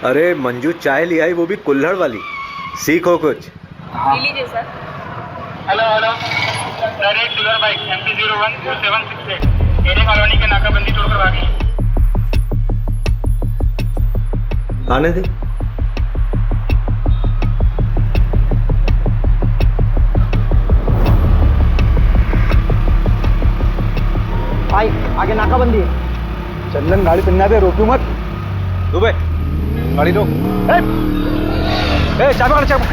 अरे मंजू चाय ले आई, वो भी कुल्हड़ वाली। सीखो कुछ। हाँ। लीजिए सर। हेलो हेलो सर, एक sugar bike MP014768 area colony के नाकाबंदी तोड़कर भागी। आने दे। भाई आगे नाकाबंदी है। चंदन गाड़ी पिन्ना दे, रोकियो मत। दुबे गाड़ी रोक। चाबी पकड़, चाबी।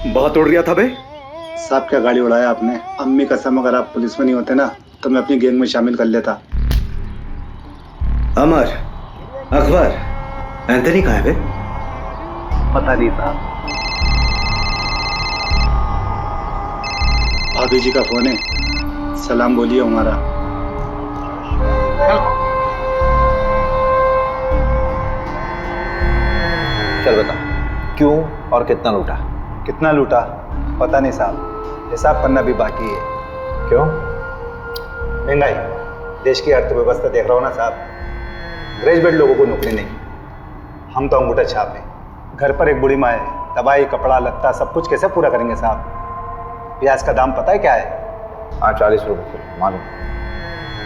बहुत उड़ रहा था बे। साहब क्या गाड़ी उड़ाया आपने। अम्मी कसम, अगर आप पुलिस में नहीं होते ना तो मैं अपनी गैंग में शामिल कर लेता। अमर, अकबर, एंथनी कहाँ है बे? पता नहीं साहब। भाभी जी का फोन है, सलाम बोलिए हमारा। चल बता, क्यों और कितना लूटा? कितना लूटा पता नहीं साहब, हिसाब करना भी बाकी है। क्यों? महंगाई, देश की अर्थव्यवस्था देख रहा हो ना साहब। ग्रेजुएट लोगों को नौकरी नहीं, हम तो अंगूठा छाप हैं। घर पर एक बूढ़ी माँ है, दवाई कपड़ा लत्ता सब कुछ कैसे पूरा करेंगे साहब। प्याज का दाम पता है क्या है? हाँ 40 रुपये किलो, मालूम।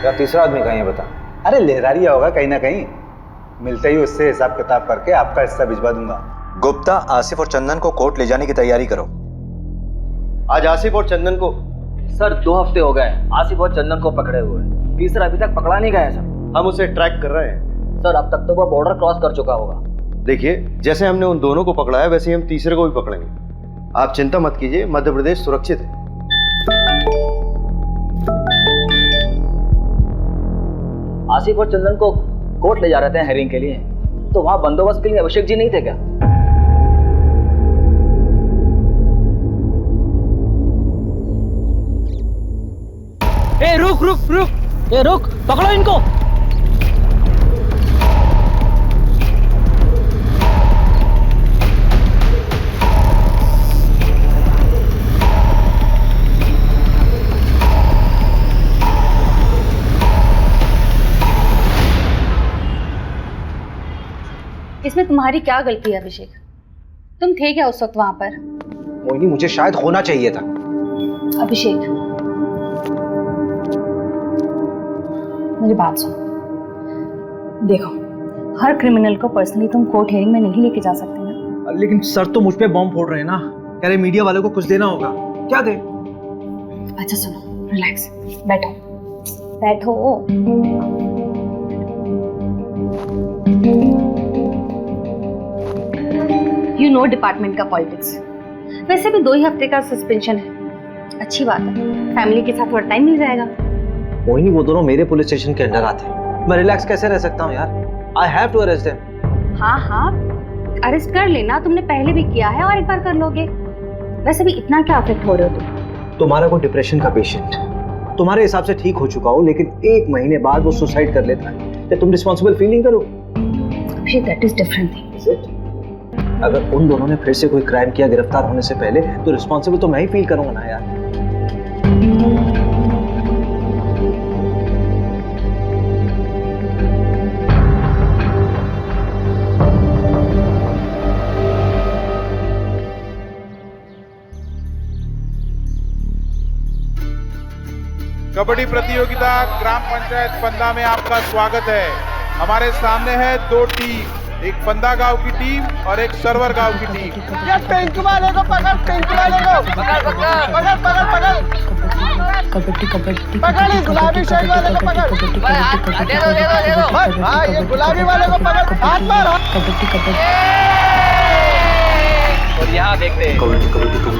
या तीसरा आदमी कहीं है बता। अरे लहरारिया होगा कहीं ना कहीं, मिलते ही उससे हिसाब किताब करके आपका हिस्सा भिजवा दूंगा। गुप्ता, आसिफ और चंदन को कोर्ट ले जाने की तैयारी करो। आज आसिफ और चंदन को सर 2 हफ्ते हो गए आसिफ और चंदन को पकड़े हुए। तीसरा अभी तक पकड़ा नहीं गया सर। हम उसे ट्रैक कर रहे हैं। सर अब तक तो वह बॉर्डर क्रॉस कर चुका होगा। देखिए, जैसे हमने उन दोनों को पकड़ा है वैसे ही हम तीसरे को भी पकड़ेंगे। आप चिंता मत कीजिए, मध्य प्रदेश सुरक्षित है। आसिफ और चंदन को कोर्ट ले जा रहे थे हेयरिंग के लिए, तो वहां बंदोबस्त के लिए अभिषेक जी नहीं थे क्या? ए रुक रुक रुक, ए रुक, पकड़ो इनको। इसमें तुम्हारी क्या गलती है अभिषेक? तुम थे क्या उस वक्त वहां पर? मोहिनी, मुझे शायद होना चाहिए था। अभिषेक मेरी बात सुनो। देखो, हर क्रिमिनल को पर्सनली तुम कोर्ट हियरिंग में नहीं लेके जा सकते ना। लेकिन सर तो मुझ पे बॉम्ब फोड़ रहे हैं ना, कह रहे मीडिया वालों को कुछ देना होगा। क्या दे? अच्छा सुनो, रिलैक्स, बैठो बैठो। यू नो डिपार्टमेंट का पॉलिटिक्स। वैसे भी 2 ही हफ्ते का सस्पेंशन है, अच्छी बात है, फैमिली के साथ थोड़ा टाइम मिल जाएगा। मोहिनी, वो दोनों मेरे पुलिस स्टेशन के अंडर आते हैं, मैं रिलैक्स कैसे रह सकता हूँ यार? I have to arrest them. हाँ हाँ, अरेस्ट कर लेना, तुमने पहले भी किया है और एक बार कर लोगे। वैसे भी इतना क्या अफेक्ट हो रहे हो तुम? तुम्हारा कोई डिप्रेशन का पेशेंट तुम्हारे हिसाब से ठीक हो चुका हो, लेकिन 1 महीने बाद वो सुसाइड कर लेता है, क्या तुम रिस्पॉन्सिबल फील नहीं करो? That is different thing. अगर उन दोनों ने फिर से कोई क्राइम किया गिरफ्तार होने से पहले, तो रिस्पॉन्सिबल तो मैं ही फील करूंगा ना यार। कबड्डी प्रतियोगिता ग्राम पंचायत पंदा में आपका स्वागत है। हमारे सामने है 2 टीम, एक पंदा गांव की टीम और एक सरवर गांव की टीम। ये पिंक वाले को पकड़, पिंक वाले को पकड़ पकड़ पकड़ पकड़ पकड़ कबड्डी कबड्डी पकड़, इस गुलाबी शर्ट वाले को पकड़। दे दो। हाँ, ये गुलाबी वाले को पकड़, हाथ मार। कबड्डी कबड्डी। और यहाँ देखते हैं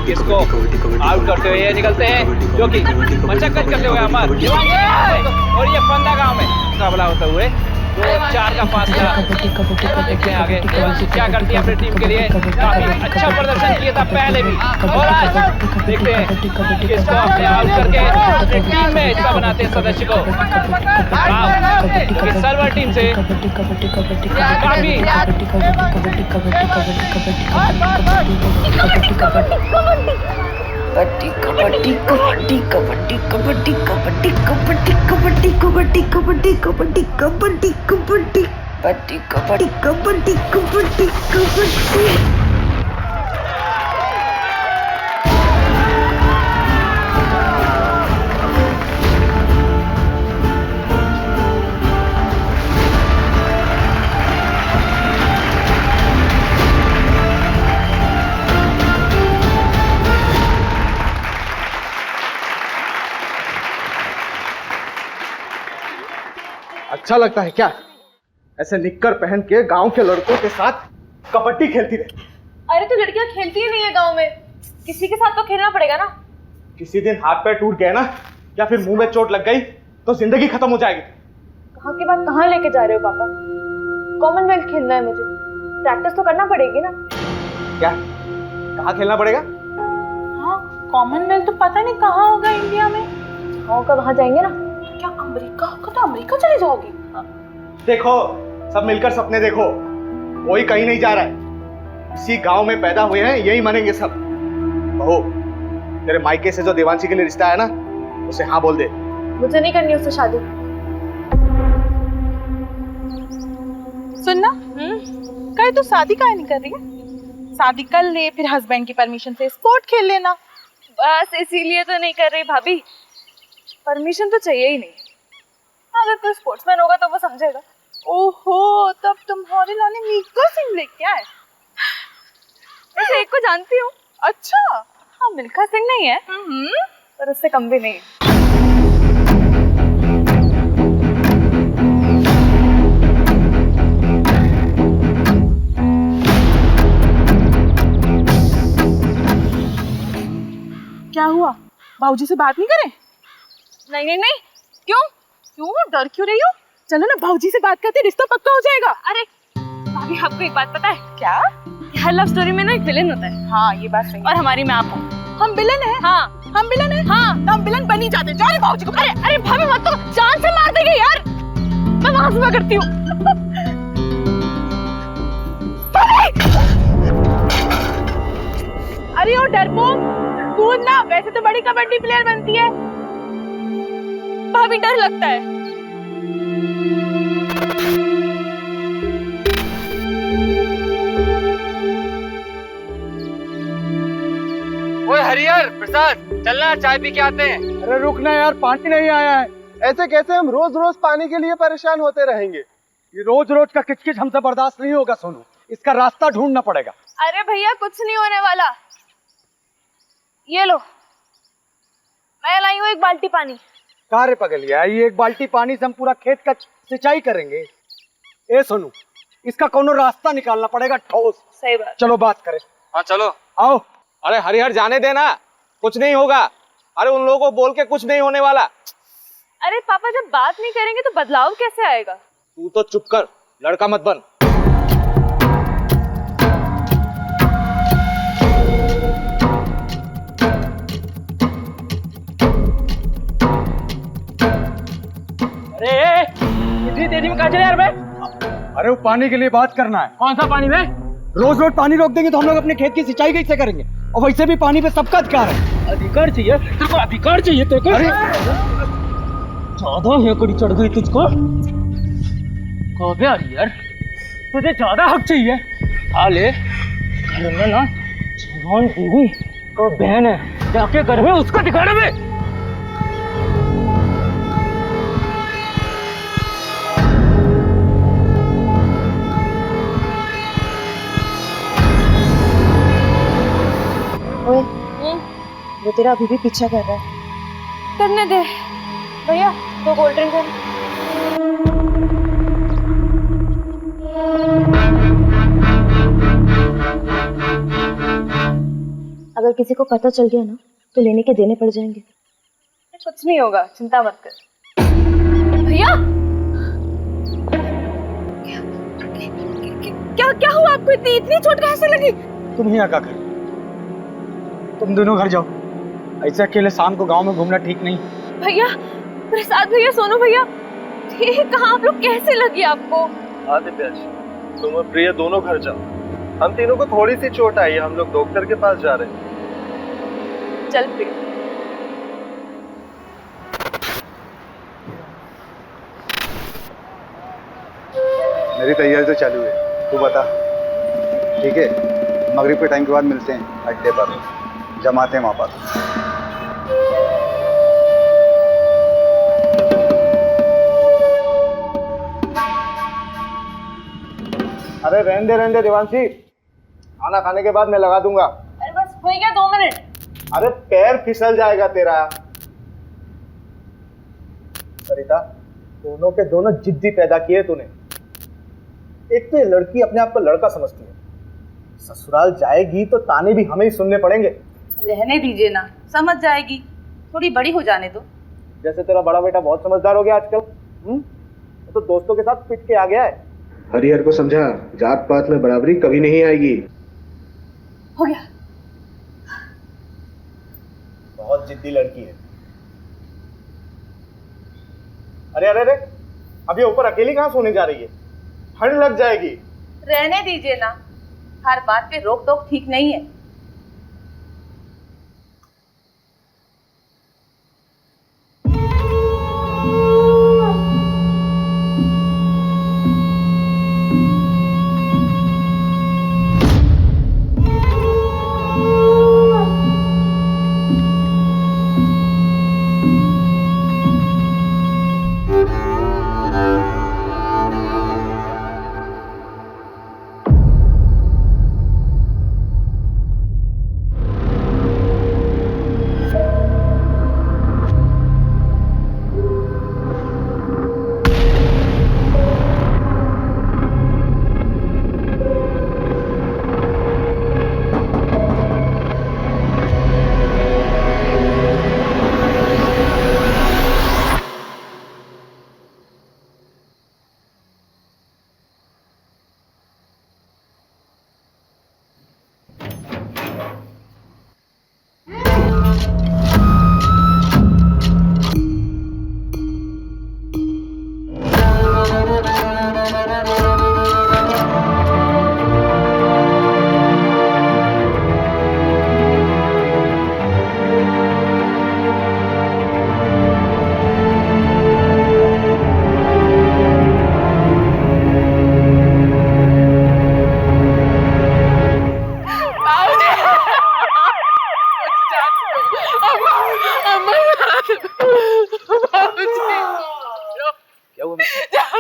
किसको आउट करते हुए ये निकलते हैं, जो कि मशक्कत करते हुए अमर और ये फंदा गांव में मुकाबला होते हुए 2-4 का फासला। देखते हैं आगे क्या करती है अपनी टीम के लिए। काफी अच्छा प्रदर्शन किया था पहले भी, और आज देखते हैं किसको अपने आउट करके अपनी टीम में हिस्सा बनाते हैं सदस्य को। क्योंकि सर्वर टीम से काफी कबड्डी कबड्डी कबड्डी कबड्डी कबड्डी कबड्डी कबड्डी कबड्डी कबड्डी कबड्डी कबड्डी कबड्डी कबड्डी कबड्डी कबड्डी कबड्डी कबड्डी। अच्छा लगता है क्या ऐसे निक्कर पहन के गांव के लड़कों के साथ कबड्डी खेलती रहे? अरे तो लड़कियां खेलती ही नहीं है गांव में, किसी के साथ तो खेलना पड़ेगा ना। किसी दिन हाथ पैर टूट गए ना या फिर मुंह में चोट लग गई तो जिंदगी खत्म हो जाएगी। कहाँ की बात कहाँ लेके जा रहे हो पापा? कॉमनवेल्थ खेलना है मुझे, प्रैक्टिस तो करना पड़ेगी ना। क्या कहाँ खेलना पड़ेगा? हाँ, कॉमनवेल्थ तो पता नहीं कहाँ होगा इंडिया में। होगा वहाँ जाएंगे ना। क्या अमेरिका होगा? तो अमेरिका चले जाओगी? देखो सब मिलकर सपने देखो, कोई कहीं नहीं जा रहा है, इसी गांव में पैदा हुए हैं, यही मनेंगे सब। बहू, तेरे मायके से जो देवांशी के लिए रिश्ता है ना, उसे हाँ बोल दे। मुझे नहीं करनी उससे शादी। सुनना, कल तू शादी काहे नहीं कर रही है? शादी कर ले, फिर हस्बैंड की परमिशन से स्पोर्ट खेल लेना। बस इसीलिए तो नहीं कर रही भाभी, परमिशन तो चाहिए ही नहीं। अगर कोई स्पोर्ट्समैन होगा तो वो समझेगा। ओहो, तब तुम्हारे लाने मिल्खा सिंह लेके आए। वैसे एक को जानती हूँ। अच्छा? हाँ, मिल्खा सिंह नहीं है पर उससे कम भी नहीं है। क्या हुआ? बाबूजी से बात नहीं करें? नहीं। क्यों? डर क्यों रही हो? चलो ना, बाबूजी से बात करते, रिश्ता पक्का हो जाएगा। अरे भाभी, आपको एक बात पता है क्या? हर लव स्टोरी में ना एक विलेन होता है। हाँ, ये बात सही है। और हमारी में आप हो। हम विलन हैं? हाँ। हम विलन हैं? हाँ। तो हम विलन बन ही जाते। जाओ रे बाबूजी को। अरे भाभी मत, तो जान से मार देंगे यार। मैं वहां से करती हूँ। अरे ओ डरपोक, कूद ना, वैसे तो बड़ी कबड्डी प्लेयर बनती है। भाभी डर लगता है। ओए हरिहर प्रसाद, चलना चाय पी के आते हैं। अरे रुकना यार, पानी नहीं आया है। ऐसे कैसे हम रोज रोज पानी के लिए परेशान होते रहेंगे? ये रोज रोज का किचकिच हमसे बर्दाश्त नहीं होगा सोनू, इसका रास्ता ढूंढना पड़ेगा। अरे भैया, कुछ नहीं होने वाला। ये लो, मैं लाई हूँ एक बाल्टी पानी। कारे पगलिया, ये एक बाल्टी पानी से हम पूरा खेत का सिंचाई करेंगे? ए सोनू, इसका कोनो रास्ता निकालना पड़ेगा ठोस। सही बात। चलो बात करें। हाँ चलो। आओ। अरे हरिहर जाने देना, कुछ नहीं होगा। अरे उन लोगों को बोल के कुछ नहीं होने वाला। अरे पापा, जब बात नहीं करेंगे तो बदलाव कैसे आएगा? तू तो चुप कर, लड़का मत बन। अरे इतनी तेजी में कहाँ चले यार बे? अरे वो पानी के लिए बात करना है। कौन सा पानी में? रोज रोज पानी रोक देंगे तो हम लोग अपने खेत की सिंचाई कैसे करेंगे? और वैसे भी पानी पे सबका अधिकार है। अधिकार चाहिए तेरे को? अधिकार चाहिए तेरे को? अरे ज्यादा हेकड़ी चढ़ गई तुझको। कबे हरिहर, तुझे ज्यादा हक चाहिए। हाले घर में ना जवान बीवी और बहन है, जाके घर में उसको दिखाने में। वो तेरा अभी भी पीछा कर रहा है। करने दे भैया, 2 कोल्ड ड्रिंक है। अगर किसी को पता चल गया ना तो लेने के देने पड़ जाएंगे। कुछ नहीं होगा, चिंता मत कर। भैया क्या क्या हुआ आपको? इतनी चोट कैसे लगी? तुम यहाँ क्या कर? तुम दोनों घर जाओ, ऐसे अकेले शाम को गांव में घूमना ठीक नहीं। भैया, प्रसाद भैया, सोनू भैया, ये कहाँ आप लोग? कैसे लगी आपको? आदित्य, तुम और प्रिया दोनों घर जाओ। हम तीनों को थोड़ी सी चोट आई है, हम लोग डॉक्टर के पास जा रहे हैं। चल प्रिया। मेरी तैयारी तो चालू है, तू बता। ठीक है, मगरिब के टाइम के बाद मिलते हैं अड्डे पर, जमाते हैं वहाँ पर। अरे रहने दे देवांशी, खाना खाने के बाद मैं लगा दूंगा। अरे बस हो गया 2 मिनट। अरे पैर फिसल जाएगा तेरा। सरिता, दोनों के दोनों जिद्दी पैदा किए तूने। एक तो ये लड़की अपने आप को लड़का समझती है, ससुराल जाएगी तो ताने भी हमें ही सुनने पड़ेंगे। रहने दीजिए ना, समझ जाएगी, थोड़ी बड़ी हो जाने दो। जैसे तेरा बड़ा बेटा बहुत समझदार हो गया आजकल, तो दोस्तों के साथ पिट के आ गया है। हरिहर को समझा, जात पात में बराबरी कभी नहीं आएगी। हो गया। बहुत जिद्दी लड़की है। अरे अरे अरे, अब ये ऊपर अकेली कहाँ सोने जा रही है? ठंड लग जाएगी। रहने दीजिए ना, हर बात पे रोक टोक ठीक नहीं है।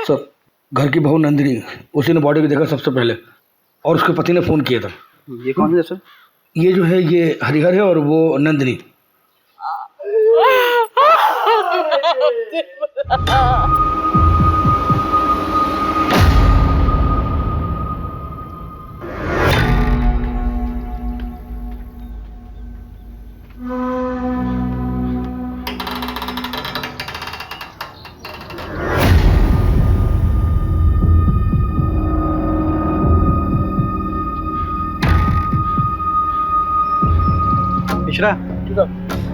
सर, घर की बहू नंदिनी, उसी ने बॉडी को देखा सबसे पहले और उसके पति ने फोन किया था। ये कौन है सर? ये जो है ये हरिहर है और वो नंदिनी। मिश्रा,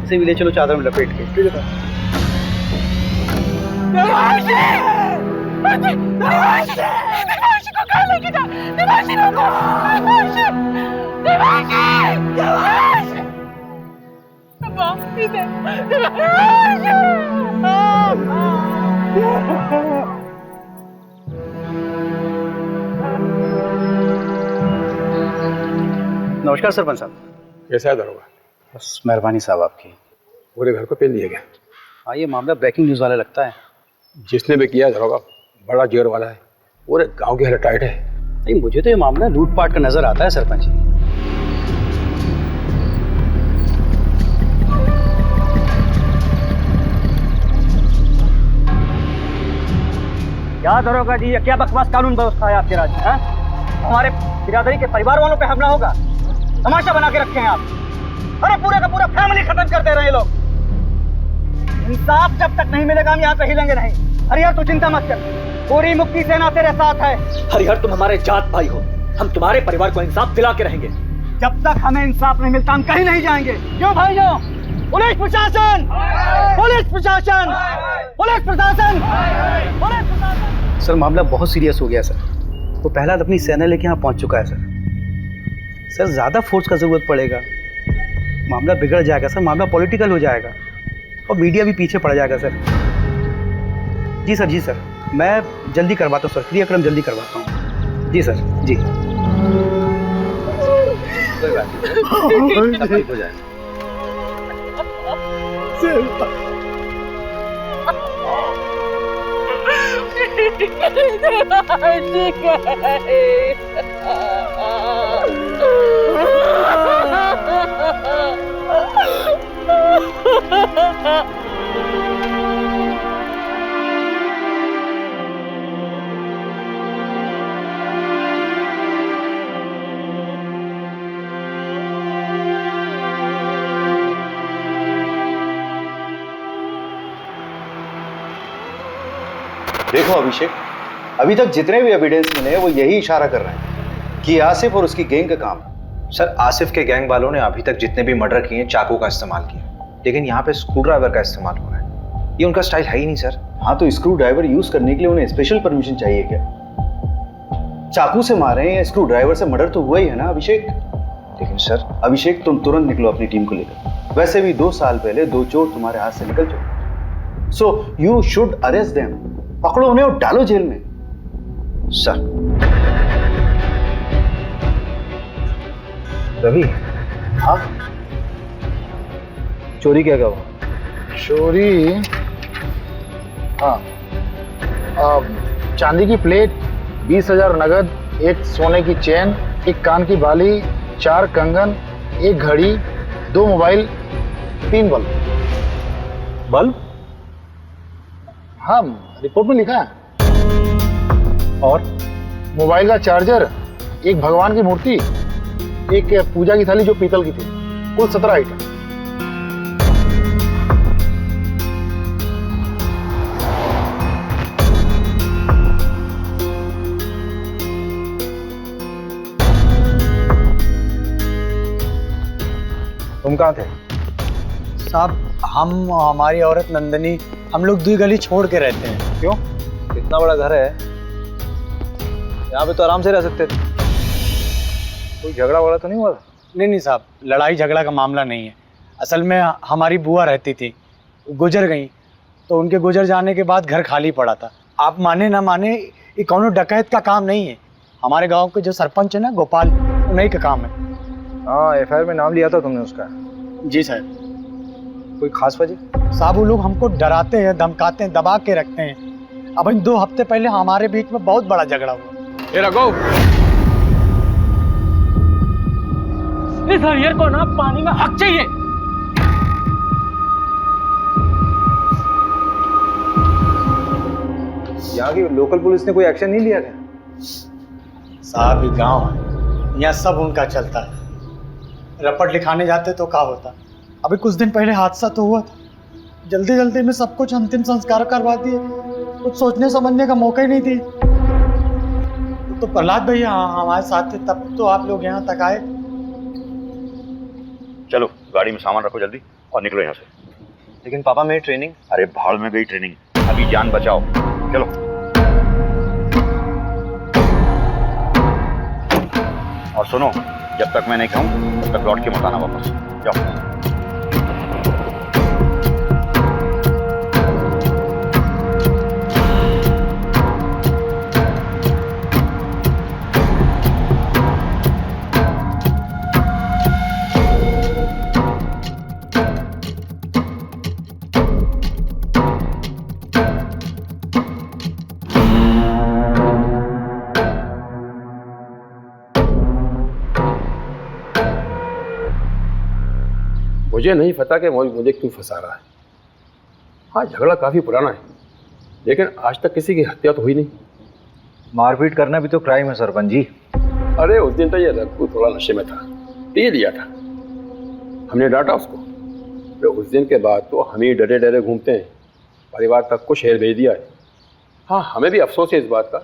इसे भी ले चलो चादर में लपेट के। ठीक है सर। नमस्कार सरपंच साहब। कैसा है दरोगा? बस मेहरबानी साहब आपकी। पूरे घर को पेल दिया गया? हाँ, ये मामला ब्रेकिंग न्यूज़ वाला लगता है। जिसने भी किया दरोगा बड़ा जोर वाला है, पूरे गांव की हालत टाइट है। नहीं, मुझे तो ये मामला लूटपाट का नजर आता है सरपंच जी। क्या दरोगा जी, ये क्या बकवास कानून व्यवस्था है आपके राज्य? हमारे बिरादरी के परिवार वालों पे हमला होगा? तमाशा बना के रखे हैं आप। अरे पूरा का पूरा फैमिली खत्म कर दे रहे हैं लोग। इंसाफ जब तक नहीं मिलेगा हम यहाँ पे हिलेंगे नहीं। हरिहर तू चिंता मत कर, पूरी मुक्ति सेना तेरे साथ है। हरिहर तुम हमारे जात भाई हो, हम तुम्हारे परिवार को इंसाफ दिला के रहेंगे। जब तक हमें इंसाफ नहीं मिलता हम कहीं नहीं जाएंगे। क्यों भाइयों? पुलिस प्रशासन, पुलिस प्रशासन, पुलिस प्रशासन, पुलिस प्रशासन। सर मामला बहुत सीरियस हो गया सर। वो प्रहलाद अपनी सेना लेके यहाँ पहुँच चुका है सर। सर ज़्यादा फोर्स का ज़रूरत पड़ेगा, मामला बिगड़ जाएगा सर, मामला पॉलिटिकल हो जाएगा और मीडिया भी पीछे पड़ जाएगा सर। जी सर, जी सर, मैं जल्दी करवाता हूँ सर, क्रियाक्रम जल्दी करवाता हूँ। जी सर, जी। कोई बात नहीं, सब ठीक हो जाएगा। देखो अभिषेक, अभी तक जितने भी एविडेंस मिले वो यही इशारा कर रहे हैं कि आसिफ और उसकी गैंग का काम। सर आसिफ के गैंग वालों ने अभी तक जितने भी मर्डर किए चाकू का इस्तेमाल किया, लेकिन यहाँ पे स्क्रू ड्राइवर का इस्तेमाल हो रहा है। ये उनका स्टाइल है ही नहीं सर। हाँ तो स्क्रू ड्राइवर यूज करने के लिए उन्हें स्पेशल परमिशन चाहिए क्या? चाकू से मारे या स्क्रू ड्राइवर से मर्डर तो हुआ ही है ना अभिषेक। लेकिन सर अभिषेक तुम तुरंत निकलो अपनी टीम को लेकर। वैसे भी 2 साल पहले 2 चोर तुम्हारे हाथ से निकल चुके, so you should arrest them. पकड़ो उन्हें और डालो जेल में। सर रवि, हाँ चोरी क्या हुआ? चोरी, हाँ चांदी की प्लेट, 20,000 नगद, एक सोने की चेन, एक कान की बाली, 4 कंगन, एक घड़ी, 2 मोबाइल, 3 बल्ब। बल्ब? हाँ रिपोर्ट में लिखा है। और मोबाइल का चार्जर, एक भगवान की मूर्ति, एक पूजा की थाली जो पीतल की थी, कुल 17 आइटम। तुम कहाँ थे? साहब हम, हमारी औरत नंदनी, हम लोग 2 गली छोड़ के रहते हैं। क्यों? इतना बड़ा घर है, यहाँ पे तो आराम से रह सकते थे। कोई झगड़ा वगड़ा तो नहीं हुआ? नहीं साहब, लड़ाई झगड़ा का मामला नहीं है। असल में हमारी बुआ रहती थी, गुजर गई, तो उनके गुजर जाने के बाद घर खाली पड़ा था। आप माने ना माने, ये कौनो डकैत का काम नहीं है। हमारे गांव के जो सरपंच है ना गोपाल, उन्हीं का काम है। हाँ FIR में नाम लिया था तुमने उसका? जी साहब। कोई खास वजह? साहब वो लोग हमको डराते हैं, धमकाते हैं, दबा के रखते हैं। अब इन 2 हफ्ते पहले हमारे बीच में बहुत बड़ा झगड़ा हुआ। ये रघु, इस हरिहर को ना पानी में हक चाहिए। यहाँ की लोकल पुलिस ने कोई एक्शन नहीं लिया क्या? साहब ये गांव है, यहाँ सब उनका चलता है। रपट लिखाने जाते तो क्या होता। अभी कुछ दिन पहले हादसा तो हुआ था, जल्दी जल्दी में सब कुछ अंतिम संस्कार करवा दिए, कुछ सोचने समझने का मौका ही नहीं दिए। तो प्रहलाद भैया हमारे साथ थे, तब तो आप लोग यहाँ तक आए। चलो गाड़ी में सामान रखो जल्दी और निकलो यहाँ से। लेकिन पापा मेरी ट्रेनिंग? अरे भाड़ में गई ट्रेनिंग, अभी जान बचाओ। चलो और सुनो, जब तक मैं नहीं कहूँ तब तक लौट के मत आना वापस। जाओ। मुझे नहीं पता कि मुझे क्यों फंसा रहा है। हाँ झगड़ा काफ़ी पुराना है, लेकिन आज तक किसी की हत्या तो हुई नहीं। मारपीट करना भी तो क्राइम है सरपंच जी। अरे उस दिन तो ये रघु थोड़ा नशे में था, पी लिया था। हमने डांटा उसको। तो उस दिन के बाद तो हम ही डरे डरे घूमते हैं, परिवार तक को शहर भेज दिया है। हाँ, हमें भी अफसोस है इस बात का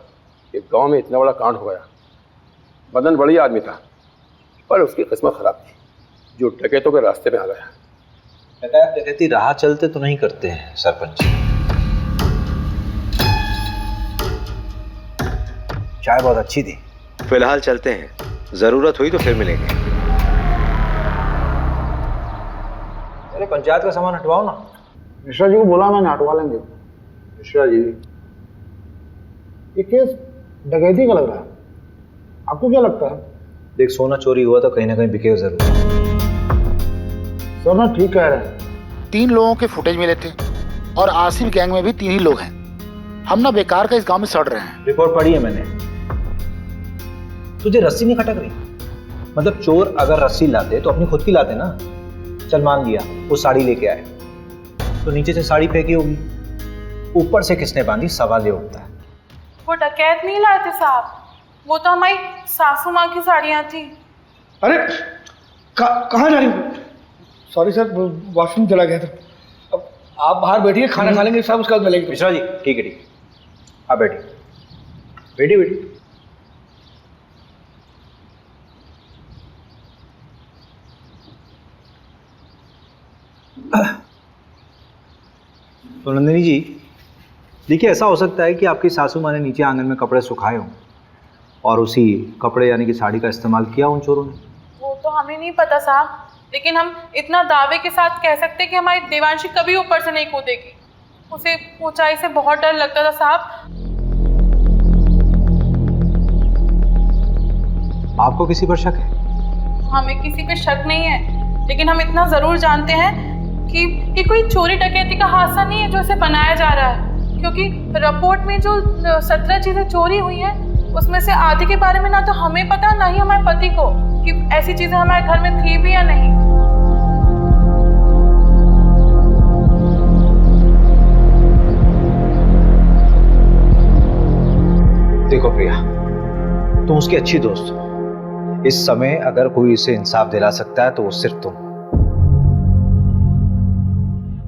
कि गांव में इतना बड़ा कांड हो गया। मदन बढ़िया आदमी था, पर उसकी किस्मत खराब थी, जो डकैतों के रास्ते में आ गया। डकैती राह चलते तो नहीं करते हैं सरपंच। चाय बहुत अच्छी थी। फिलहाल चलते हैं, जरूरत हुई तो फिर मिलेंगे। अरे पंचायत का सामान हटवाओ ना। मिश्रा जी को बोला मैंने, हटवा लेंगे। मिश्रा जी, ये केस डकैती का लग रहा है, आपको क्या लगता है? देख, सोना चोरी हुआ तो कहीं ना कहीं बिकेगा जरूर। सोना ठीक कह रहे हैं। 3 लोगों के फुटेज मिले थे और आसिफ गैंग में भी 3 ही लोग हैं। हम ना बेकार का इस गांव में सड़ रहे हैं। रिपोर्ट पढ़ी है मैंने। तुझे रस्सी नहीं खटक रही? मतलब चोर अगर रस्सी लाते तो अपनी खुद की लाते ना। चल मान लिया वो साड़ी लेके आए, तो नीचे से साड़ी फेंकी होगी, ऊपर से किसने बांधी, सवाल ये उठता है। वो डकैत नहीं लाए थे साहब, वो तो हमारी सासू माँ की साड़ियाँ थी। अरे कहाँ जा रही हो? सॉरी सर, वॉशरूम चला गया था। अब आप बाहर बैठिए, खाना खा लेंगे साहब, उसके बाद मिलेंगे। मिश्रा जी, ठीक है ठीक है, आप बैठिए बैठिए बैठिए। तो नंदिनी जी, देखिए ऐसा हो सकता है कि आपकी सासू माँ ने नीचे आंगन में कपड़े सुखाए हों और उसी कपड़े यानी कि साड़ी का इस्तेमाल किया उन चोरों ने। वो तो हमें नहीं पता साहब, लेकिन हम इतना दावे के साथ कह सकते हैं कि हमारी देवांशी कभी ऊपर से नहीं कूदेगी। उसे ऊंचाई से बहुत डर लगता था साहब। आपको किसी पर शक है? हमें किसी पे शक नहीं है, लेकिन हम इतना जरूर जानते हैं कि ये कोई चोरी डकैती का हादसा नहीं है जो इसे बनाया जा रहा है, क्योंकि रिपोर्ट में जो 17 चीजें चोरी हुई हैं उसमें से आधी के बारे में ना तो हमें पता ना ही हमारे पति को कि ऐसी चीजें हमारे घर में थी भी या नहीं। देखो प्रिया, तुम उसकी अच्छी दोस्त हो। इस समय अगर कोई इसे इंसाफ दिला सकता है तो वो सिर्फ तुम।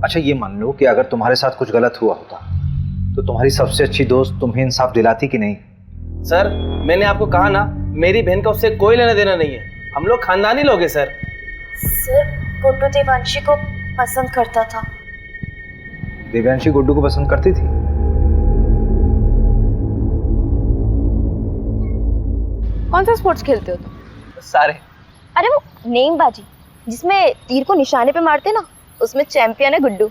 अच्छा, ये मान लो कि अगर तुम्हारे साथ कुछ गलत हुआ होता तो तुम्हारी सबसे अच्छी दोस्त तुम्हें इंसाफ दिलाती कि नहीं? सर, मैंने आपको कहा ना, मेरी बहन का उससे कोई लेना देना नहीं है। हम लोग खानदानी लोग हैं सर। सर, गुड्डू देवांशी को पसंद करता था। देवांशी गुड्डू को पसंद करती थी? कौन सा स्पोर्ट्स खेलते हो तुम? सारे। अरे वो नेमबाजी जिसमें तीर को निशाने पे मारते ना, उसमें चैंपियन है गुड्डू।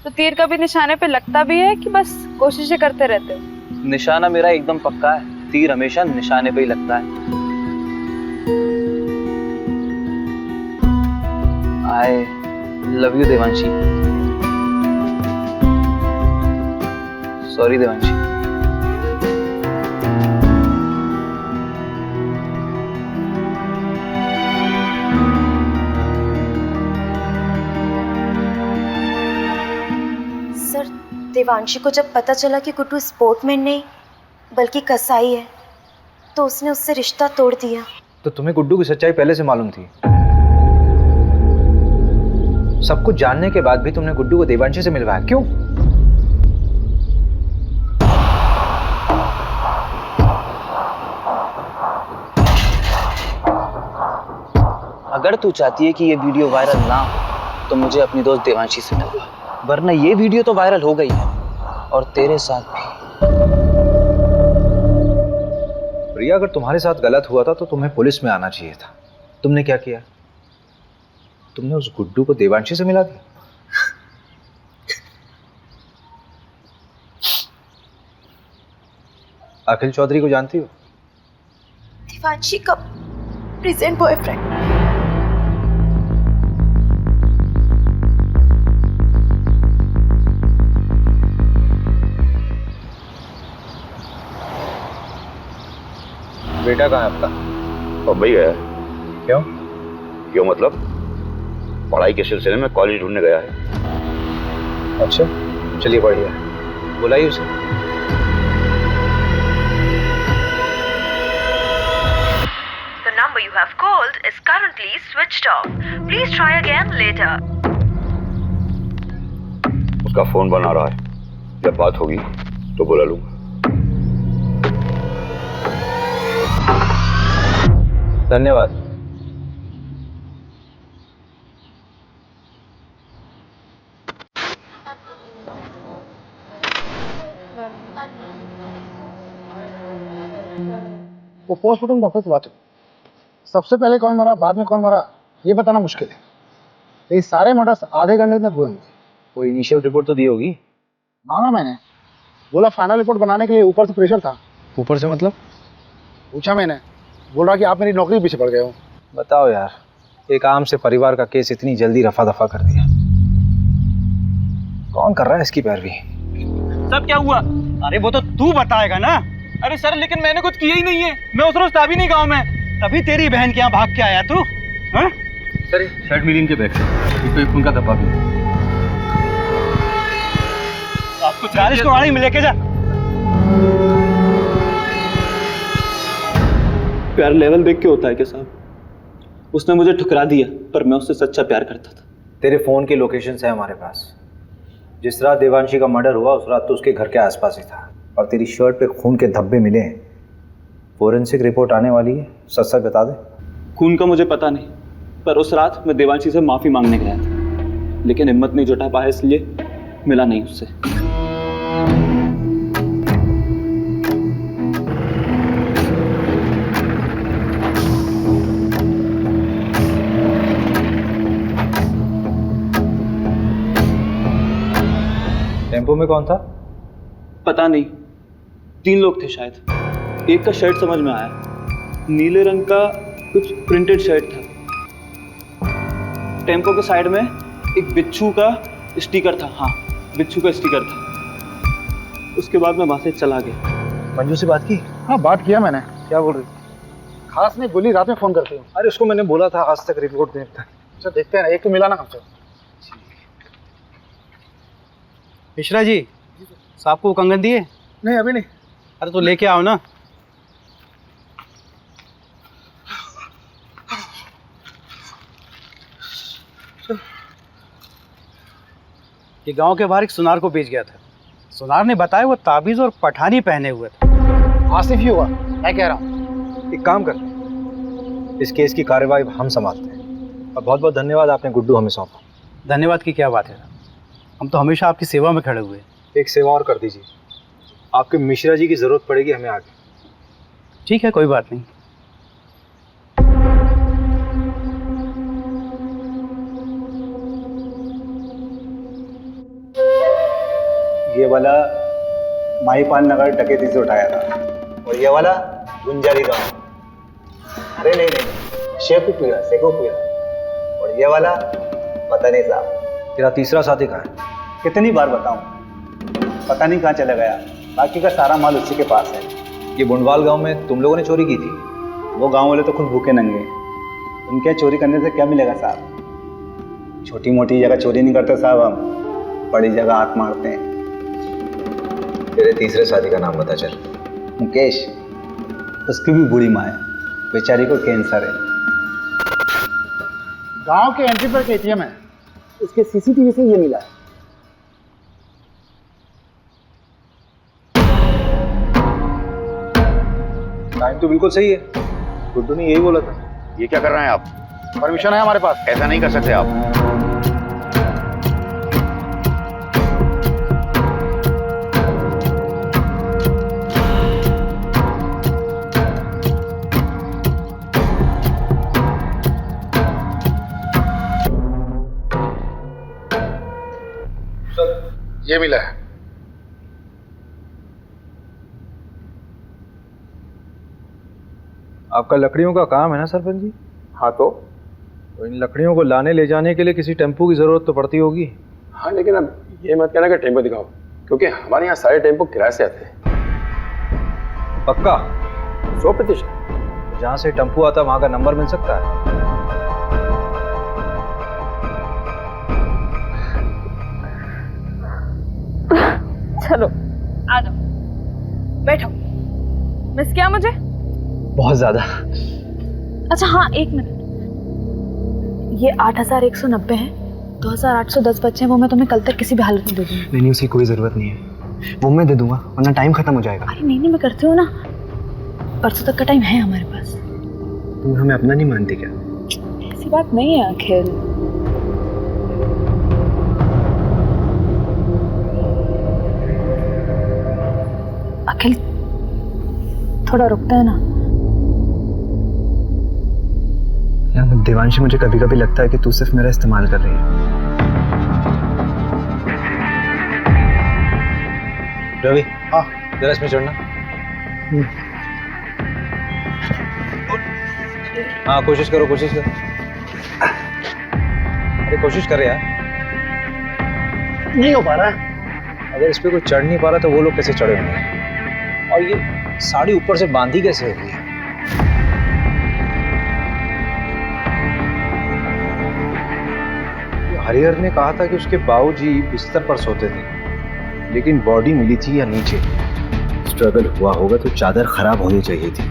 तो तीर कभी निशाने पे लगता भी है कि बस कोशिशें करते रहते हो? निशाना मेरा एकदम पक्का है, तीर हमेशा निशाने पे ही लगता है। I love you Devanshi. Sorry Devanshi. Sir, Devanshi को जब पता चला कि गुड्डू स्पोर्टमैन नहीं बल्कि कसाई है तो उसने उससे रिश्ता तोड़ दिया। तो तुम्हें गुड्डू की सच्चाई पहले से मालूम थी? सब कुछ जानने के बाद भी तुमने गुड्डू को देवांशी से मिलवाया, क्यों? अगर तू चाहती है कि ये वीडियो वायरल ना हो तो मुझे अपनी दोस्त देवांशी से मिलवा, वरना ये वीडियो तो वायरल हो गई है और तेरे साथ भी। प्रिया, अगर तुम्हारे साथ गलत हुआ था तो तुम्हें पुलिस में आना चाहिए था। तुमने क्या किया? तुमने उस गुड्डू को देवांशी से मिला दिया। अखिल चौधरी को जानती हो? देवांशी का प्रेजेंट बॉयफ्रेंड। बेटा कहाँ है आपका? बम्बई गया है। क्यों? क्यों मतलब पढ़ाई के सिलसिले में कॉलेज ढूंढने गया है। अच्छा, चलिए बढ़िया, बुलाइए उसे। The number you have called is currently switched off. Please try again later. उसका फोन बना रहा है, जब बात होगी तो बुला लूंगा। धन्यवाद। वो पोस्टमार्टम डॉक्टर से बात हुई। सबसे पहले कौन मरा, बाद में कौन मरा, ये बताना मुश्किल है। ये सारे मर्डर्स आधे घंटे में पूरे होंगे। कोई इनिशियल रिपोर्ट तो दी होगी? मांगा मैंने, बोला फाइनल रिपोर्ट बनाने के लिए ऊपर से प्रेशर था। ऊपर से मतलब? पूछा मैंने, बोल रहा कि आप मेरी नौकरी पीछे पड़ गए हो। बताओ यार, एक आम से परिवार का केस इतनी जल्दी रफा दफा कर दिया। कौन कर रहा है इसकी पैरवी? सब क्या हुआ? अरे वो तो तू बताएगा ना। अरे सर, लेकिन मैंने कुछ किया ही नहीं है। मैं उस रोज था भी नहीं गाँव में। तभी तेरी बहन के यहाँ भाग के आया तू। हाँ? सर, शर्ट मिलीन के बैग से कोई खून का धब्बा भी नहीं। आपको 40 को गाड़ी में लेके जा। प्यार लेवल देख के होता है क्या साहब? उसने मुझे ठुकरा दिया, पर मैं उससे सच्चा प्यार करता था। तेरे फोन के लोकेशन है हमारे पास। जिस रात देवांशी का मर्डर हुआ उस रात तो उसके घर के आसपास ही था, और तेरी शर्ट पे खून के धब्बे मिले हैं। फोरेंसिक रिपोर्ट आने वाली है, सच सच बता दे। खून का मुझे पता नहीं, पर उस रात मैं देवांशी से माफी मांगने गया था, लेकिन हिम्मत नहीं जुटा पाया, इसलिए मिला नहीं उससे। टेम्पो में कौन था? पता नहीं, 3 लोग थे शायद। एक का शर्ट समझ में आया, नीले रंग का कुछ प्रिंटेड शर्ट था। टेम्पो के साइड में एक बिच्छू का स्टिकर था। हाँ, बिच्छू का स्टिकर था। उसके बाद मैं वहां से चला गया। मंजू से बात की? हाँ, बात किया मैंने। क्या बोल रही? खास नहीं बोली, रात में फोन करती हूँ। अरे उसको मैंने बोला था आज तक रिपोर्ट देखता है। अच्छा, देखते हैं ना, एक तो मिला ना हमसे। मिश्रा जी, साहब को कंगन दिए? नहीं, अभी नहीं। अरे तो लेके आओ ना। ये गांव के बाहर एक सुनार को बेच गया था। सुनार ने बताया वो ताबीज और पठानी पहने हुए था। आसिफ ही हुआ, मैं कह रहा हूँ। एक काम करते, इस केस की कार्यवाही हम संभालते हैं। और बहुत बहुत धन्यवाद, आपने गुड्डू हमें सौंपा। धन्यवाद की क्या बात है, हम तो हमेशा आपकी सेवा में खड़े हुए। एक सेवा और कर दीजिए, आपके मिश्रा जी की जरूरत पड़ेगी हमें आगे। ठीक है, कोई बात नहीं। ये वाला माहीपाल नगर डकैती से उठाया था, और ये वाला गुंजारी गांव। अरे नहीं नहीं, शेखुपुरा। और ये वाला पता नहीं साहब। तेरा तीसरा साथी कहाँ है? कितनी बार बताऊं, पता नहीं कहाँ चला गया। बाकी का सारा माल उसी के पास है। ये बुंडवाल गांव में तुम लोगों ने चोरी की थी? वो गांव वाले तो खुद भूखे नंगे, उनके चोरी करने से क्या मिलेगा साहब। छोटी मोटी जगह चोरी नहीं करते साहब, हम बड़ी जगह हाथ मारते हैं। तेरे तीसरे साथी का नाम बता चल। मुकेश, उसकी भी बुरी माँ है, बेचारी को कैंसर है। गांव के एंट्री पर एटीएम है, उसके सीसीटीवी से ये मिला है। टाइम तो बिल्कुल सही है, गुड्डू ने यही बोला था। ये क्या कर रहे हैं आप? परमिशन है हमारे पास। ऐसा नहीं कर सकते आप। ये मिला है। आपका लकड़ियों का काम है ना सरपंच जी? हाँ, तो इन लकड़ियों को लाने ले जाने के लिए किसी टेम्पो की जरूरत तो पड़ती होगी। हाँ, लेकिन अब ये मत कहना कि टेम्पो दिखाओ, क्योंकि हमारे यहाँ सारे टेम्पो किराए से आते हैं। पक्का? 100%। जहाँ से टेम्पो आता वहाँ का नंबर मिल सकता है? चलो आ जाओ, बैठो। मिस किया मुझे? बहुत ज्यादा। अच्छा हाँ, 1 मिनट, ये 8190 है, 2810 बच्चे हैं, वो मैं तुम्हें कल तक किसी भी हालत में दे दूंगी। नहीं, उसकी कोई ज़रूरत नहीं है, वो मैं दे दूंगा, वरना टाइम खत्म हो जाएगा। अरे नहीं, मैं करती हूँ ना, परसों तक का टाइम है हमारे पास। तुम हमें अपना नहीं मानती क्या? ऐसी बात नहीं है अखिल। अखिल थोड़ा रुकता है ना यार। देवांशी, मुझे कभी कभी लगता है कि तू सिर्फ मेरा इस्तेमाल कर रही है। रवि, हाँ जरा इसमें चढ़ना। हाँ कोशिश करो, कोशिश करो। अरे कोशिश कर यार। नहीं हो पा रहा है। अगर इस पे कोई चढ़ नहीं पा रहा तो वो लोग कैसे चढ़े होंगे? और ये साड़ी ऊपर से बांधी कैसे होगी? हरिहर ने कहा था कि उसके बाबूजी बिस्तर पर सोते थे, लेकिन बॉडी मिली थी या नीचे। स्ट्रगल हुआ होगा तो चादर खराब होनी चाहिए थी,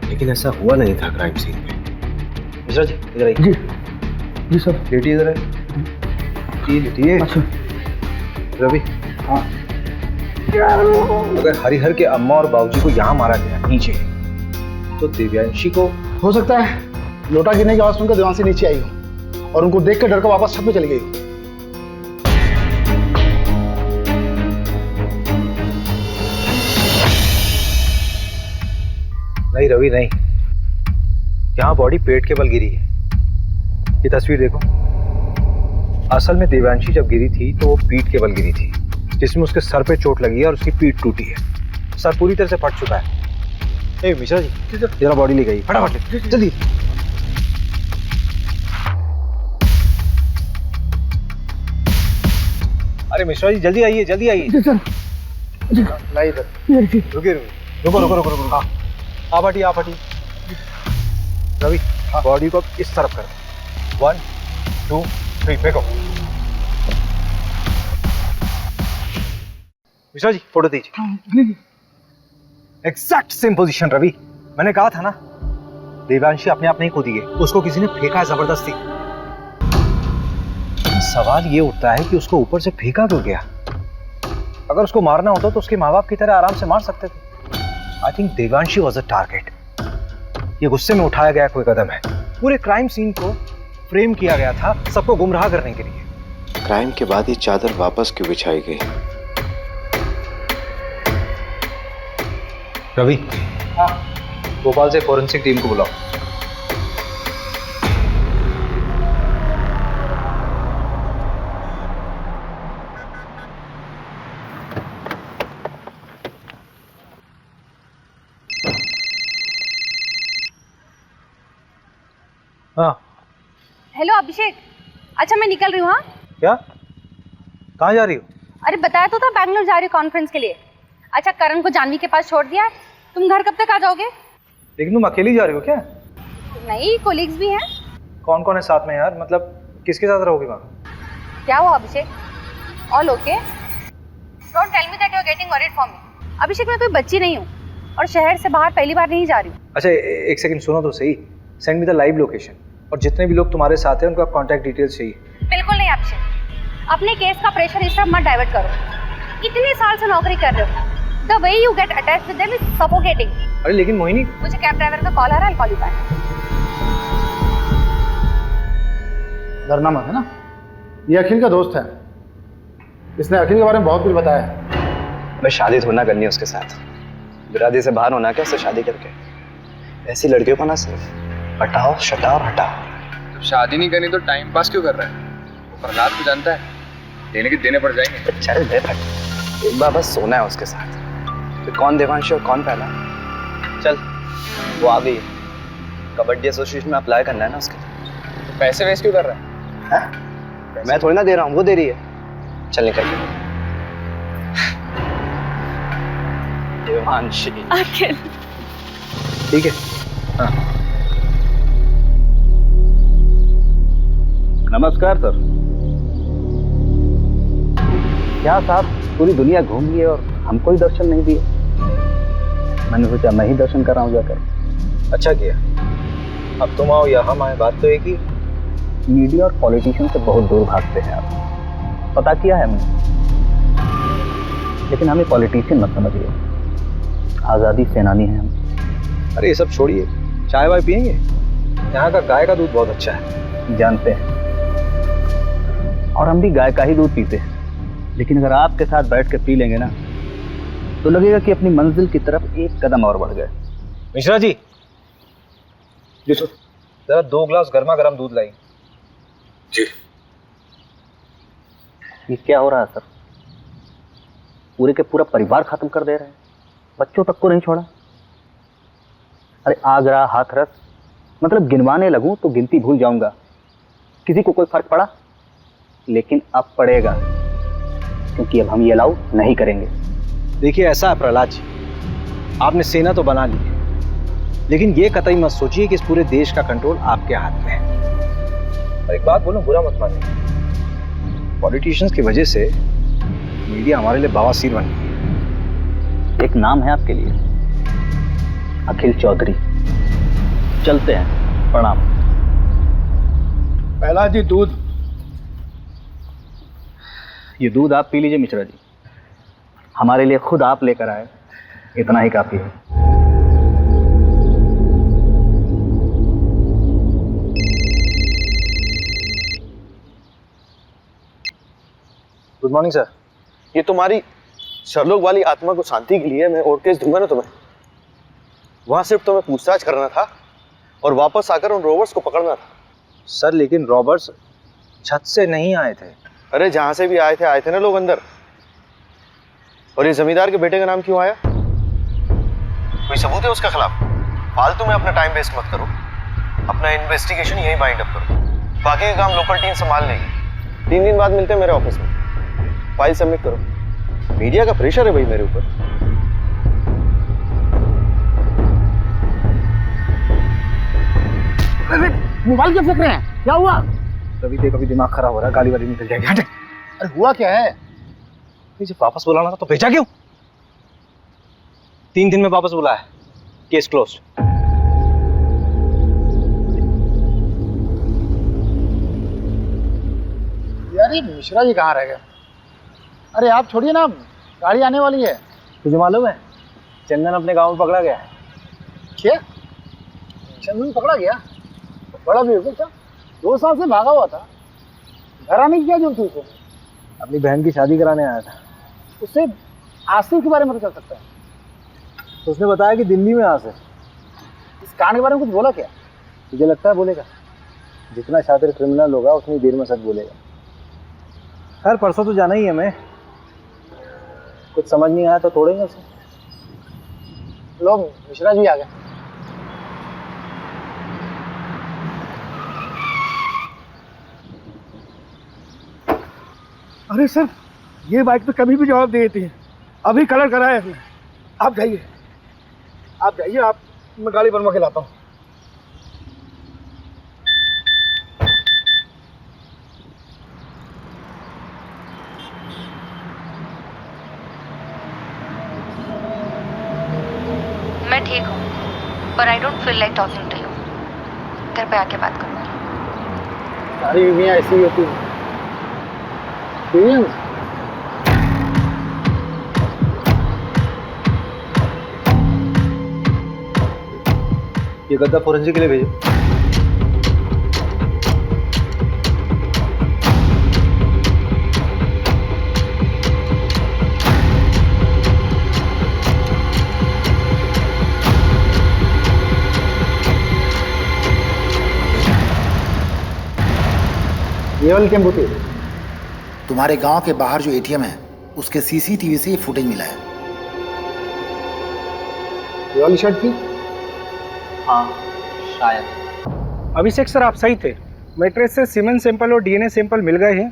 लेकिन ऐसा हुआ नहीं था क्राइम सीन पे। मिश्रा जी इधर आइए। जी जी सर। लेटिए इधर है। लेटिए। अच्छा रवि। हाँ। अगर हरिहर के अम्मा और बाबूजी को यहाँ मारा गया नीचे, तो दिव्यांशी को हो सकता है लोटा गिरने की आवाज सुनकर देवांशी नीचे आई हो और उनको देख कर डर कर वापस छत में चली गई हो। नहीं रवि नहीं, यहाँ बॉडी पेट के बल गिरी है। ये तस्वीर देखो। असल में देवांशी जब गिरी थी तो वो पीठ के बल गिरी थी, जिसमें उसके सर पे चोट लगी है और उसकी पीठ टूटी है। सर पूरी तरह से फट चुका है। ए मिश्रा जी जरा बॉडी ले गई, फटाफट जल्दी। अरे मिश्रा जी जल्दी आइए, जल्दी आइए। लाई इधर। रुकिए रुको रुको रुको रुको। आप हटिए, आप हटिए। रवि बॉडी को इस तरफ करो। 1 2 3 फेंको। मिश्रा जी फोटो दीजिए। Exact same position Ravi. मैंने कहा था ना, देवांशी अपने आप नहीं कूदी है, उसको किसी ने फेंका है जबरदस्ती। सवाल ये उठता है कि उसको ऊपर से फेंका क्यों गया? अगर उसको मारना होता तो उसके माँ बाप की तरह आराम से मार सकते थे। I think Devanshi was a target. ये गुस्से में उठाया गया कोई कदम है। पूरे क्राइम सीन को फ्रेम किया गया था सबको गुमराह करने के लिए। क्राइम के बाद ये चादर वापस क्यों बिछाई गई? रवि, हाँ भोपाल से फोरेंसिक टीम को बुलाओ। हाँ हेलो अभिषेक, अच्छा मैं निकल रही हूँ। हाँ क्या? कहाँ जा रही हो? अरे बताया तो था बैंगलोर जा रही हूँ कॉन्फ्रेंस के लिए। अच्छा करण को जानवी के पास छोड़ दिया है, तुम घर कब तक आ जाओगे? लेकिन तुम अकेली जा रही हो क्या? नहीं, कोलिग्स भी हैं। कौन कौन है साथ में यार? मतलब किसके साथ रहोगी वहाँ? क्या हुआ Abhishek? All okay? Don't tell me that you are getting worried for me. Abhishek मैं कोई बच्ची नहीं हूँ और शहर से बाहर पहली बार नहीं जा रही हूँ। अच्छा एक सेकंड सुनो तो सही। Send me the live location और जितने भी लोग तुम्हारे साथ हैं उनका कॉन्टैक्ट डिटेल्स चाहिए। बिल्कुल नहीं अभिषेक, अपने केस का प्रेशर इस तरफ मत डाइवर्ट करो। इतने साल से नौकरी कर रहे हो, the way you get attached with them is suffocating. अरे लेकिन मोहिनी, मुझे कैब ड्राइवर का कॉल आ रहा है, I'll call you back। डरना मत है ना, ये अखिल का दोस्त है, इसने अखिल के बारे में बहुत कुछ बताया है। मैं शादी थोड़ा करनी है उसके साथ, बिरादरी से बाहर होना क्या उससे शादी करके। ऐसी लड़कियों को ना सिर्फ हटाओ शटाओ हटाओ। जब शादी नहीं करनी तो टाइम पास क्यों कर रहा है? वो प्रहलाद को जानता है, देने के देने पड़ जाएंगे। चल दे भाई, एक बार बस सोना है उसके साथ। फिर कौन देवांशी और कौन पहला? चल वो आ गई, कबड्डी एसोसिएशन में अप्लाई करना है ना उसके। तो पैसे वेस्ट क्यों कर रहा है? मैं थोड़ी ना दे रहा हूँ, वो दे रही है। चल निकल। देवांशी अखिल ठीक है। हाँ। नमस्कार सर। क्या साहब पूरी दुनिया घूम लिए और हमको ही दर्शन नहीं दिए? मैंने सोचा मैं ही दर्शन कर रहा हूँ जाकर। अच्छा किया, अब तुम आओ या हम आए, बात तो एक ही। मीडिया और पॉलिटिशियन से बहुत दूर भागते हैं आप, पता किया है हमने। लेकिन हमें पॉलिटिशियन मत समझिए, आज़ादी सेनानी हैं हम। अरे ये सब छोड़िए, चाय वाय पियेंगे? यहाँ का गाय का दूध बहुत अच्छा है। जानते हैं, और हम भी गाय का ही दूध पीते हैं। लेकिन अगर आपके साथ बैठ के पी लेंगे ना, तो लगेगा कि अपनी मंजिल की तरफ एक कदम और बढ़ गए। मिश्रा जी, जरा 2 गिलास गर्मा गर्म दूध लाई। जी। ये क्या हो रहा है सर? पूरे के पूरा परिवार खत्म कर दे रहे हैं, बच्चों तक को नहीं छोड़ा। अरे आगरा, हाथरस, मतलब गिनवाने लगूं तो गिनती भूल जाऊंगा। किसी को कोई फर्क पड़ा? लेकिन अब पड़ेगा, क्योंकि अब हम ये अलाउ नहीं करेंगे। देखिए ऐसा है प्रहलाद जी, आपने सेना तो बना ली है, लेकिन ये कतई मत सोचिए कि इस पूरे देश का कंट्रोल आपके हाथ में है। और एक बात बोलूं, बुरा मत मानिए, पॉलिटिशियंस की वजह से मीडिया हमारे लिए बवासीर बन गई। एक नाम है आपके लिए, अखिल चौधरी। चलते हैं, प्रणाम। प्रहलाद जी दूध। ये दूध आप पी लीजिए मिश्रा जी, हमारे लिए खुद आप लेकर आए, इतना ही काफी है। Good morning sir. ये तुम्हारी शर्लोक वाली आत्मा को शांति के लिए मैं और केस दूंगा ना तुम्हें। वहां सिर्फ तुम्हें पूछताछ करना था और वापस आकर उन रोबर्ट्स को पकड़ना था। सर लेकिन रॉबर्ट्स छत से नहीं आए थे। अरे जहां से भी आए थे ना लोग अंदर। और ये जमींदार के बेटे का नाम क्यों आया? कोई सबूत है उसके खिलाफ? फालतू में अपना टाइम वेस्ट मत करो, अपना इन्वेस्टिगेशन यहीं बाइंड अप करो, बाकी का काम लोकल टीम संभाल लेगी। 3 दिन बाद मिलते हैं मेरे ऑफिस में, फाइल सबमिट करो। मीडिया का प्रेशर है भाई मेरे ऊपर। मोबाइल क्यों फेंक रहे हैं? क्या हुआ? कभी दिमाग खराब हो रहा है, गाली वाली निकल जाएगी। हट। अरे हुआ क्या है? जब वापस बुलाना था तो भेजा क्यों? 3 दिन में वापस बुलाया, केस क्लोज। यार ये मिश्रा जी कहाँ रह गए? अरे आप छोड़िए ना, गाड़ी आने वाली है। तुझे मालूम है चंदन अपने गांव में पकड़ा गया है। क्या? चंदन पकड़ा गया? बड़ा बेवकूफ था, 2 साल से भागा हुआ था। घर आने की क्या जरूरत थी उसे? अपनी बहन की शादी कराने आया था। उससे आसिफ के बारे में कर सकता है। तो उसने बताया कि दिल्ली में आसिफ। इस कांड के बारे में कुछ बोला क्या? तुझे लगता है बोलेगा? जितना शातिर क्रिमिनल होगा उतनी देर में सच बोलेगा। खैर परसों तो जाना ही है हमें, कुछ समझ नहीं आया तो तोड़ेंगे उसे। लोग मिश्रा जी आ गए। अरे सर, ये बाइक तो कभी भी जवाब दे देती है। अभी कलर कराया है इसने। आप जाइए, आप मैं गाड़ी बनवा के लाता हूँ। मैं ठीक हूँ, पर I don't feel like talking to you. घर पे आके बात करूँगी। सारी बीवियाँ ऐसी ही होती हैं। एक्सपीरियंस। ये गद्दा फोरेंसिक के लिए भेजो। ये वाली टेम्पो थी। तुम्हारे गांव के बाहर जो एटीएम है उसके सीसीटीवी से ये फुटेज मिला है। ये वाली शर्ट थी? हाँ शायद। अभिषेक सर आप सही थे, मैट्रेस से सीमेंट सैंपल और डीएनए सैंपल मिल गए हैं।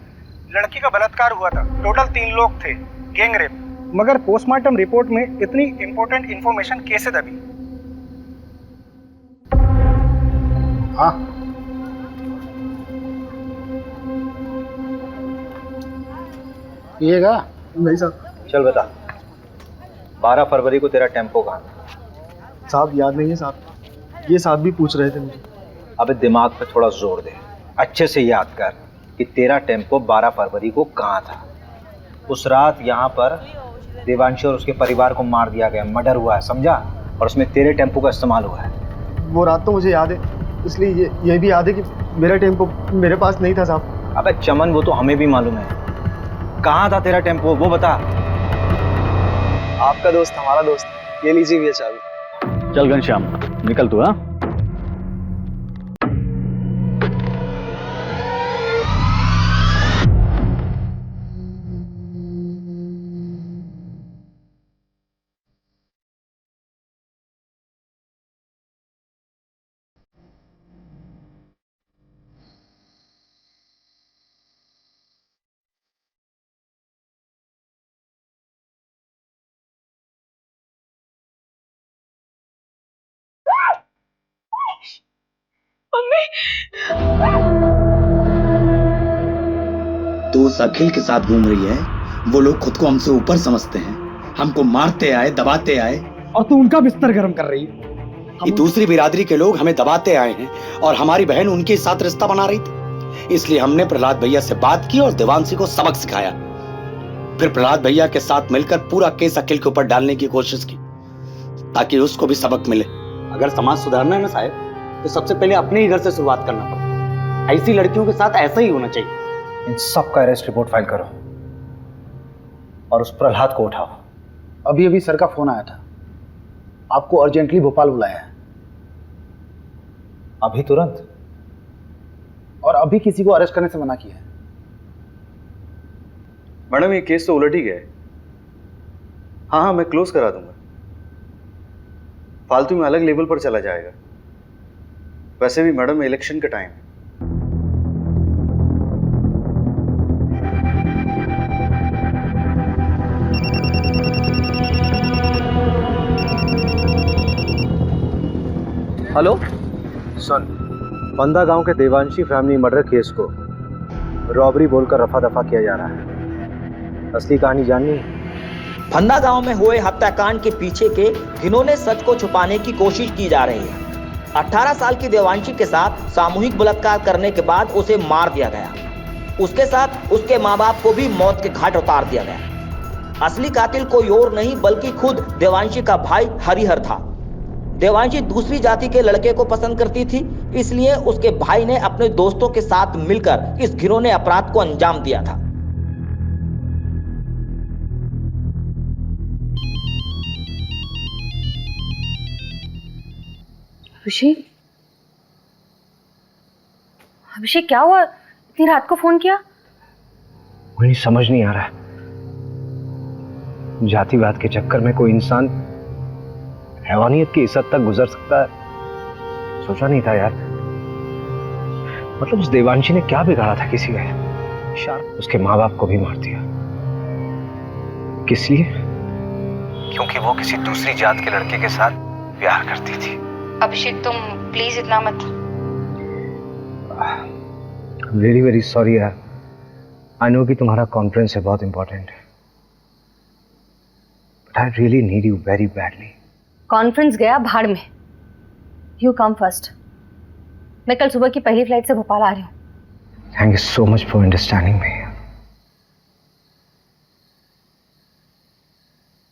लड़की का बलात्कार हुआ था, टोटल 3 लोग थे, गैंग रेप। मगर पोस्टमार्टम रिपोर्ट में इतनी इंपॉर्टेंट इंफॉर्मेशन कैसे दबी? हाँ पिएगा? नहीं साहब। चल बता, 12 फरवरी को तेरा टेम्पो कहाँ था? साहब याद नहीं है साहब, ये साहब भी पूछ रहे थे मुझे। अबे दिमाग पे थोड़ा जोर दे, अच्छे से याद कर कि तेरा टेम्पो 12 फरवरी को कहाँ था। उस रात यहाँ पर देवांशी और उसके परिवार को मार दिया गया, मर्डर हुआ है, समझा? और उसमें तेरे टेम्पो का इस्तेमाल हुआ है। वो रात तो मुझे याद है, इसलिए ये भी याद है कि मेरा टेम्पो मेरे पास नहीं था साहब। अबे चमन, वो तो हमें भी मालूम है। कहाँ था तेरा टेम्पो, वो बता। आपका दोस्त हमारा दोस्त, ये लीजिए भैया चाबी। चल घनश्याम, निकल तू। हाँ, तो उस अखिल के साथ घूम रही है। वो लोग खुद को हमसे ऊपर समझते हैं, हमको मारते आए, दबाते आए, और तू उनका बिस्तर गर्म कर रही है। ये दूसरी बिरादरी के लोग हमें दबाते आए हैं और हमारी बहन उनके साथ रिश्ता बना रही थी। इसलिए हमने प्रहलाद भैया से बात की और देवांशी को सबक सिखाया। फिर प्रहलाद भैया के साथ मिलकर पूरा केस अखिल के ऊपर डालने की कोशिश की ताकि उसको भी सबक मिले। अगर समाज सुधारना है ना साहब, तो सबसे पहले अपने ही घर से शुरुआत करना पड़ता। ऐसी लड़कियों के साथ ऐसा ही होना चाहिए। इन सब का अरेस्ट रिपोर्ट फाइल करो और उस प्रहलाद को उठाओ। अभी अभी सर का फोन आया था, आपको अर्जेंटली भोपाल बुलाया है। अभी तुरंत? और अभी किसी को अरेस्ट करने से मना किया है। मैडम ये केस तो उलट ही गया है। हाँ, मैं क्लोज करा दूंगा। फालतू में अलग लेवल पर चला जाएगा। वैसे भी मैडम इलेक्शन का टाइम है। हेलो, सुन, बंदा गांव के देवांशी फैमिली मर्डर केस को रॉबरी बोलकर रफा दफा किया जा रहा है। असली कहानी जाननी है? फंदा गांव में हुए हत्याकांड के पीछे के घिनौने सच को छुपाने की कोशिश की जा रही है। 18 साल की देवांशी के साथ सामूहिक बलात्कार करने के बाद उसे मार दिया गया। उसके साथ उसके माँ बाप को भी मौत के घाट उतार दिया गया। असली कातिल कोई और नहीं बल्कि खुद देवांशी का भाई हरिहर था। देवांशी दूसरी जाति के लड़के को पसंद करती थी, इसलिए उसके भाई ने अपने दोस्तों के साथ मिलकर इस घिनौने अपराध को अंजाम दिया था। अभिषेक, अभिषेक क्या हुआ? इतनी रात को फोन किया? मुझे समझ नहीं आ रहा है। जातिवाद के चक्कर में कोई इंसान हैवानियत की इस हद तक गुजर सकता है, सोचा नहीं था यार। मतलब उस देवांशी ने क्या बिगाड़ा था किसी का? उसके माँ बाप को भी मार दिया। किस लिए? क्योंकि वो किसी दूसरी जात के लड़के के साथ प्यार करती थी। अभिषेक तुम प्लीज इतना मत। वेरी वेरी सॉरी यार। आई नो कि तुम्हारा कॉन्फ्रेंस है, बहुत इंपॉर्टेंट है, but I really need you very badly. Conference गया भाड़ में। You come first. मैं कल सुबह की पहली फ्लाइट से भोपाल आ रही हूँ। Thank you so much for understanding me.